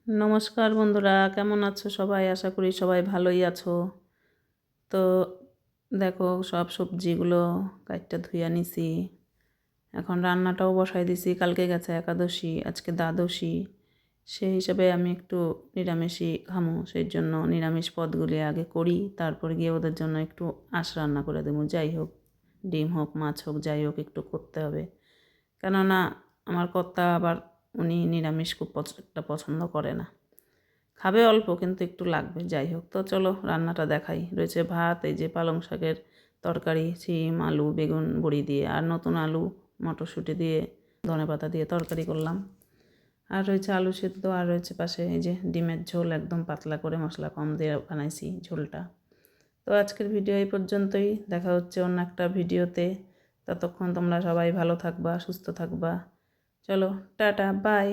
নমস্কার বন্ধুরা, কেমন আছো সবাই? আশা করি সবাই ভালোই আছো। তো দেখো, সব সবজিগুলো কাইটটা ধুইয়া নিছি। এখন রান্নাটাও বসাই দিছি। কালকে গেছে একাদশী, আজকে দ্বাদশী। সেই হিসাবে আমি একটু নিরামিষই খামো, সেই জন্য নিরামিষ পদগুলি আগে করি, তারপর গিয়ে ওদের জন্য একটু আঁশ রান্না করে দেবো। যাই হোক, ডিম হোক মাছ হোক যাই হোক, একটু করতে হবে। কেননা আমার কর্তা আবার উনি নিরামিষ খুব একটা পছন্দ করে না, খাবে অল্প কিন্তু একটু লাগবে। যাই হোক, তো চলো রান্নাটা দেখাই। রয়েছে ভাত, এই যে পালং শাকের তরকারি, শিম আলু বেগুন বড়ি দিয়ে, আর নতুন আলু মটরশুঁটি দিয়ে ধনেপাতা দিয়ে তরকারি করলাম। আর রয়েছে আলু সেদ্ধ, আর রয়েছে পাশে এই যে ডিমের ঝোল, একদম পাতলা করে মশলা কম দিয়ে বানাইছি ঝোলটা। তো আজকের ভিডিও এই পর্যন্তই, দেখা হচ্ছে অন্য একটা ভিডিওতে। ততক্ষণ তোমরা সবাই ভালো থাকবা, সুস্থ থাকবা। চলো টাটা, বাই।